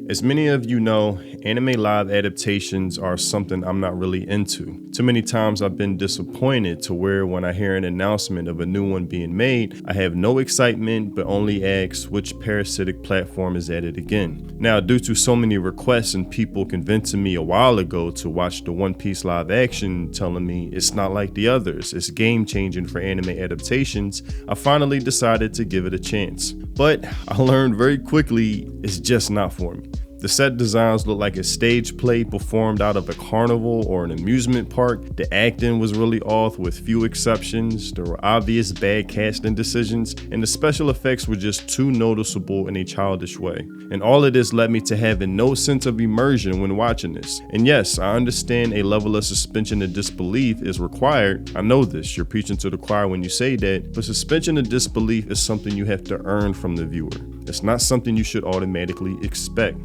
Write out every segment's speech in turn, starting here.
As many of you know, anime live adaptations are something I'm not really into. Too many times I've been disappointed to where when I hear an announcement of a new one being made, I have no excitement but only ask which parasitic platform is at it again. Now, due to so many requests and people convincing me a while ago to watch the One Piece live action telling me it's not like the others, it's game changing for anime adaptations, I finally decided to give it a chance. But I learned very quickly it's just not for me. The set designs look like a stage play performed out of a carnival or an amusement park. The acting was really off with few exceptions. There were obvious bad casting decisions, and the special effects were just too noticeable in a childish way. And all of this led me to having no sense of immersion when watching this. And yes, I understand a level of suspension of disbelief is required. I know this, you're preaching to the choir when you say that, but suspension of disbelief is something you have to earn from the viewer. It's not something you should automatically expect.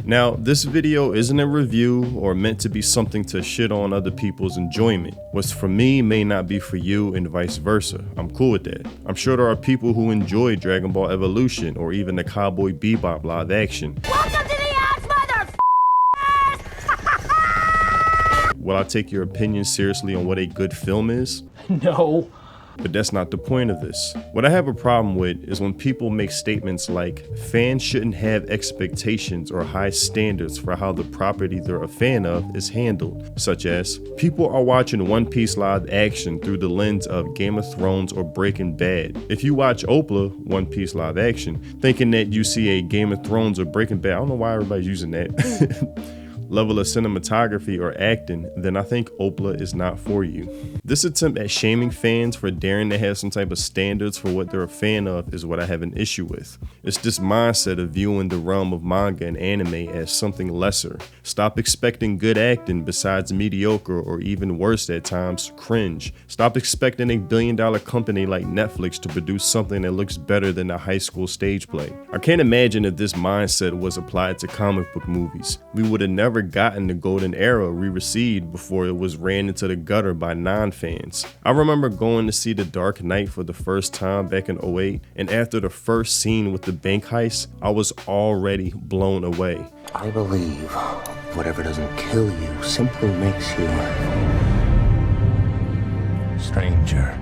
Now, this video isn't a review or meant to be something to shit on other people's enjoyment. What's for me may not be for you and vice versa. I'm cool with that. I'm sure there are people who enjoy Dragon Ball Evolution or even the Cowboy Bebop live action. Welcome to the ass, motherfuckers! Will I take your opinion seriously on what a good film is? No. But that's not the point of this. What I have a problem with is when people make statements like fans shouldn't have expectations or high standards for how the property they're a fan of is handled, such as people are watching One Piece live action through the lens of Game of Thrones or Breaking Bad. If you watch OPLA, One Piece live action, thinking that you see a Game of Thrones or Breaking Bad, I don't know why everybody's using that. Level of cinematography or acting, then I think OPLA is not for you. This attempt at shaming fans for daring to have some type of standards for what they're a fan of is what I have an issue with. It's this mindset of viewing the realm of manga and anime as something lesser. Stop expecting good acting besides mediocre or even worse at times, cringe. Stop expecting a billion-dollar company like Netflix to produce something that looks better than a high school stage play. I can't imagine if this mindset was applied to comic book movies. We would have never gotten the golden era we received before it was ran into the gutter by non-fans. I remember going to see The Dark Knight for the first time back in '08, and after the first scene with the bank heist, I was already blown away. I believe whatever doesn't kill you simply makes you stranger.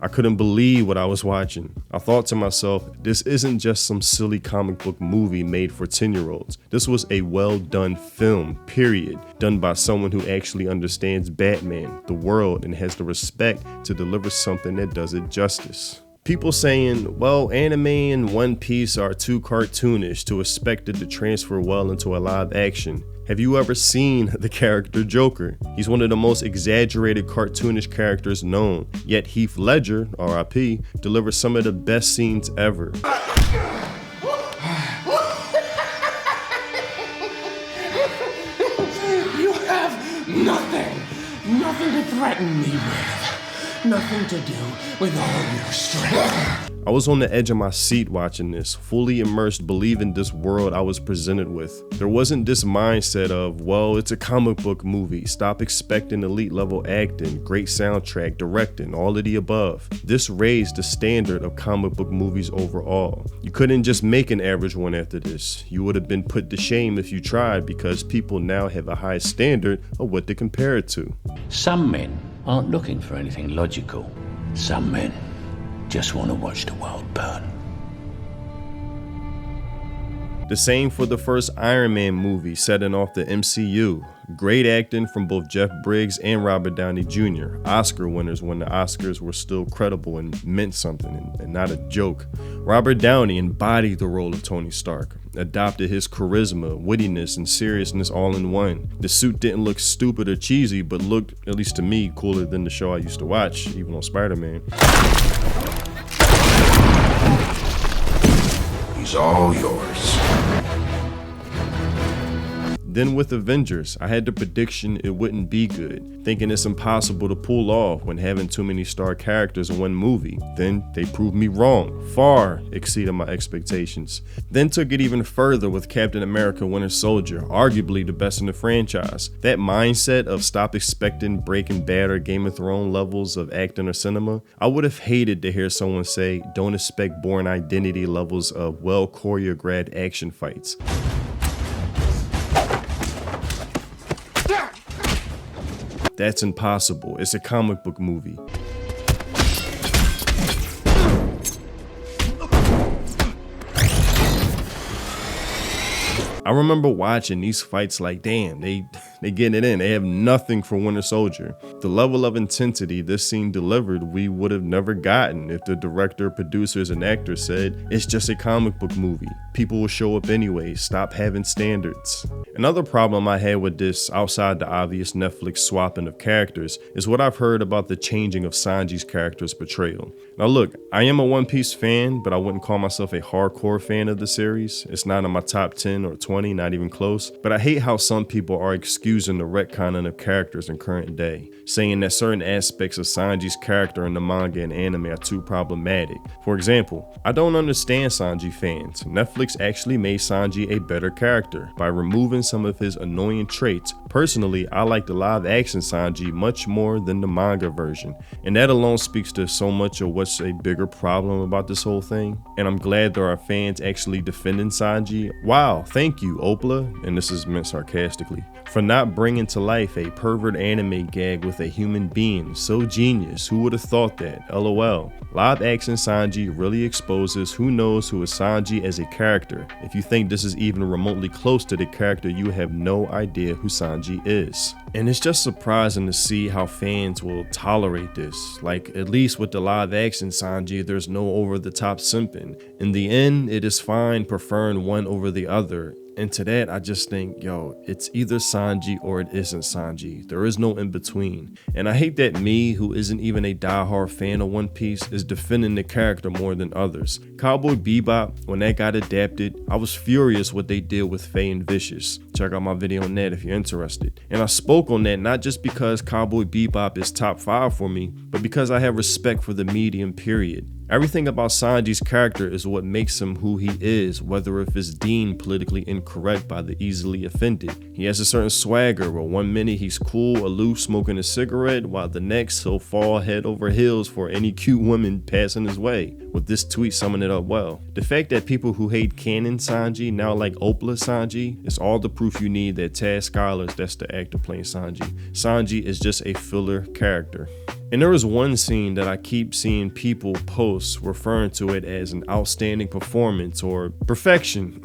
I couldn't believe what I was watching. I thought to myself, this isn't just some silly comic book movie made for 10-year-olds. This was a well-done film, period, done by someone who actually understands Batman, the world, and has the respect to deliver something that does it justice. People saying, well, anime and One Piece are too cartoonish to expect it to transfer well into a live action. Have you ever seen the character Joker? He's one of the most exaggerated cartoonish characters known, yet Heath Ledger, RIP, delivers some of the best scenes ever. You have nothing to threaten me with. Nothing to do with all your strength. I was on the edge of my seat watching this, fully immersed, believing this world I was presented with. There wasn't this mindset of, well, it's a comic book movie, stop expecting elite level acting, great soundtrack, directing, all of the above. This raised the standard of comic book movies overall. You couldn't just make an average one after this. You would have been put to shame if you tried, because people now have a high standard of what to compare it to. Some men aren't looking for anything logical. Some men just want to watch the world burn. The same for the first Iron Man movie setting off the MCU. Great acting from both Jeff Bridges and Robert Downey Jr., Oscar winners when the Oscars were still credible and meant something and not a joke. Robert Downey embodied the role of Tony Stark, adopted his charisma, wittiness, and seriousness all in one. The suit didn't look stupid or cheesy, but looked, at least to me, cooler than the show I used to watch, even on Spider-Man. He's all yours. Then with Avengers, I had the prediction it wouldn't be good, thinking it's impossible to pull off when having too many star characters in one movie. Then they proved me wrong, far exceeded my expectations. Then took it even further with Captain America Winter Soldier, arguably the best in the franchise. That mindset of stop expecting Breaking Bad or Game of Thrones levels of acting or cinema, I would have hated to hear someone say, don't expect Bourne Identity levels of well choreographed action fights. That's impossible. It's a comic book movie. I remember watching these fights like, damn, they getting it in. They have nothing for Winter Soldier. The level of intensity this scene delivered, we would have never gotten if the director, producers, and actors said, it's just a comic book movie. People will show up anyway. Stop having standards. Another problem I had with this, outside the obvious Netflix swapping of characters, is what I've heard about the changing of Sanji's character's portrayal. Now look, I am a One Piece fan, but I wouldn't call myself a hardcore fan of the series. It's not in my top 10 or 20, not even close. But I hate how some people are excusing the retconning of characters in current day, saying that certain aspects of Sanji's character in the manga and anime are too problematic. For example, I don't understand Sanji fans. Netflix actually made Sanji a better character by removing some of his annoying traits. Personally, I like the live action Sanji much more than the manga version, and that alone speaks to so much of what's a bigger problem about this whole thing. And I'm glad there are fans actually defending Sanji. Wow, thank you, OPLA, and this is meant sarcastically, for not bringing to life a pervert anime gag with a human being. So genius, who would have thought that? LOL. Live action Sanji really exposes who knows who is Sanji as a character. If you think this is even remotely close to the character, you have no idea who Sanji is. And it's just surprising to see how fans will tolerate this. Like, at least with the live action Sanji, there's no over the top simping. In the end, it is fine preferring one over the other. And to that, I just think, yo, it's either Sanji or it isn't Sanji. There is no in between. And I hate that me, who isn't even a diehard fan of One Piece, is defending the character more than others. Cowboy Bebop, when that got adapted, I was furious what they did with Faye and Vicious. Check out my video on that if you're interested. And I spoke on that not just because Cowboy Bebop is top 5 for me, but because I have respect for the medium period. Everything about Sanji's character is what makes him who he is, whether if it's deemed politically incorrect by the easily offended. He has a certain swagger where one minute he's cool, aloof, smoking a cigarette, while the next he'll fall head over heels for any cute woman passing his way. With this tweet summing it up well. The fact that people who hate canon Sanji now like OPLA Sanji is all the proof you need that Taz Skylar's, that's the actor playing Sanji. Sanji is just a filler character. And there is one scene that I keep seeing people post referring to it as an outstanding performance or perfection.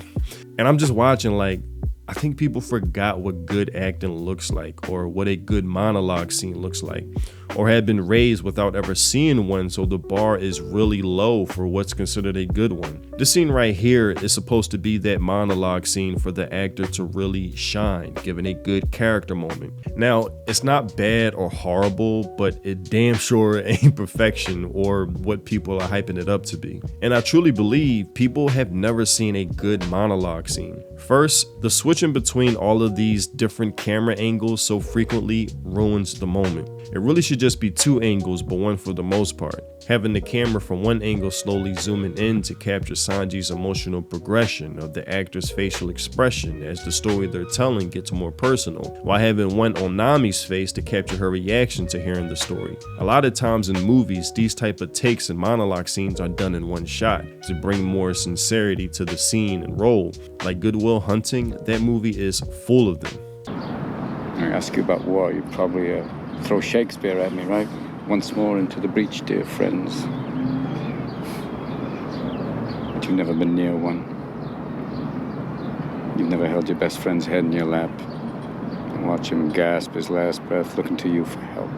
And I'm just watching like, I think people forgot what good acting looks like, or what a good monologue scene looks like, or had been raised without ever seeing one, so the bar is really low for what's considered a good one. This scene right here is supposed to be that monologue scene for the actor to really shine, given a good character moment. Now, it's not bad or horrible, but it damn sure ain't perfection or what people are hyping it up to be. And I truly believe people have never seen a good monologue scene. First, the switching between all of these different camera angles so frequently ruins the moment. It really should just be 2 angles, but one for the most part. Having the camera from one angle slowly zooming in to capture Sanji's emotional progression of the actor's facial expression as the story they're telling gets more personal, while having one on Nami's face to capture her reaction to hearing the story. A lot of times in movies, these type of takes and monologue scenes are done in one shot to bring more sincerity to the scene and role. Like Good Will Hunting, that movie is full of them. I ask you about war, you probably throw Shakespeare at me, right? Once more into the breach, dear friends. But you've never been near one. You've never held your best friend's head in your lap and watch him gasp his last breath looking to you for help.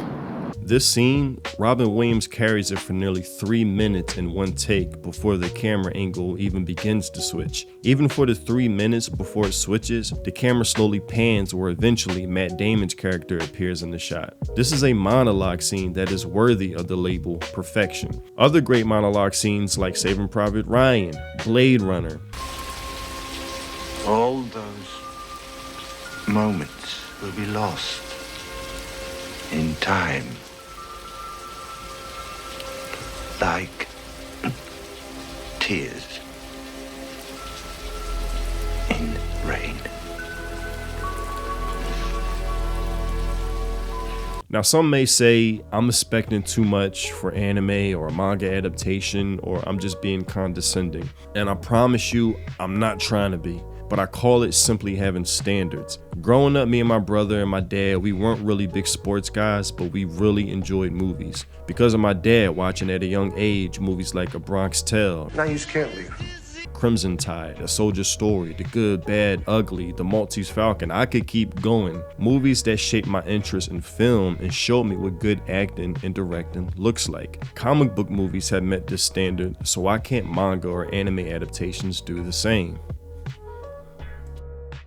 This scene, Robin Williams carries it for nearly 3 minutes in one take before the camera angle even begins to switch. Even for the 3 minutes before it switches, the camera slowly pans where eventually Matt Damon's character appears in the shot. This is a monologue scene that is worthy of the label perfection. Other great monologue scenes like Saving Private Ryan, Blade Runner, all those moments will be lost in time, like tears in rain. Now, some may say I'm expecting too much for anime or a manga adaptation, or I'm just being condescending. And I promise you, I'm not trying to be, but I call it simply having standards. Growing up, me and my brother and my dad, we weren't really big sports guys, but we really enjoyed movies. Because of my dad watching at a young age movies like A Bronx Tale, Now you can't leave. Crimson Tide, A Soldier's Story, The Good, Bad, Ugly, The Maltese Falcon. I could keep going. Movies that shaped my interest in film and showed me what good acting and directing looks like. Comic book movies have met this standard, so why can't manga or anime adaptations do the same?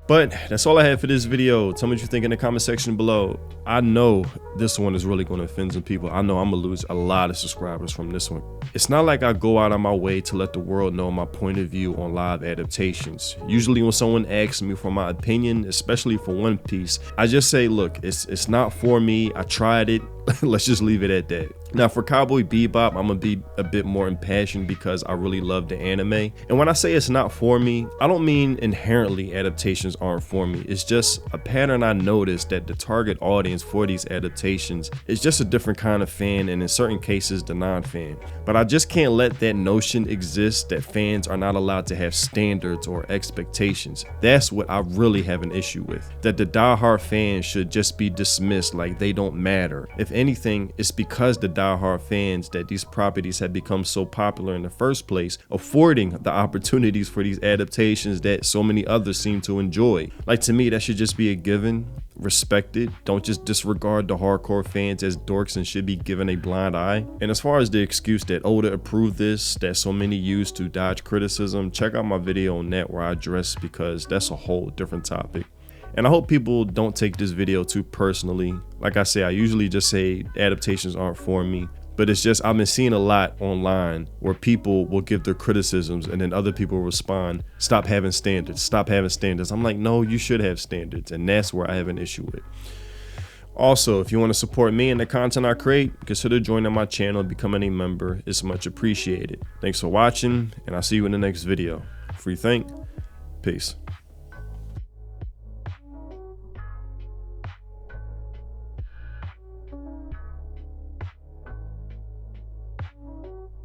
But that's all I have for this video. Tell me what you think in the comment section below. I know this one is really going to offend some people. I know I'm going to lose a lot of subscribers from this one. It's not like I go out of my way to let the world know my point of view on live adaptations. Usually when someone asks me for my opinion, especially for One Piece, I just say, look, it's not for me. I tried it. Let's just leave it at that. Now for Cowboy Bebop, I'm gonna be a bit more impassioned because I really love the anime. And when I say it's not for me, I don't mean inherently adaptations aren't for me. It's just a pattern I noticed that the target audience for these adaptations is just a different kind of fan, and in certain cases the non-fan. But I just can't let that notion exist that fans are not allowed to have standards or expectations. That's what I really have an issue with. That the diehard fans should just be dismissed like they don't matter. If anything, it's because the diehard fans that these properties have become so popular in the first place, affording the opportunities for these adaptations that so many others seem to enjoy. Like, to me, that should just be a given. Respect it. Don't just disregard the hardcore fans as dorks and should be given a blind eye. And as far as the excuse that Oda approved this, that so many use to dodge criticism, check out my video on that where I address, because that's a whole different topic. And I hope people don't take this video too personally. Like I say, I usually just say adaptations aren't for me, but it's just I've been seeing a lot online where people will give their criticisms and then other people respond, stop having standards, stop having standards. I'm like, no, you should have standards, and that's where I have an issue with. Also, if you want to support me and the content I create, consider joining my channel and becoming a member. It's much appreciated. Thanks for watching, and I'll see you in the next video. Free think. Peace.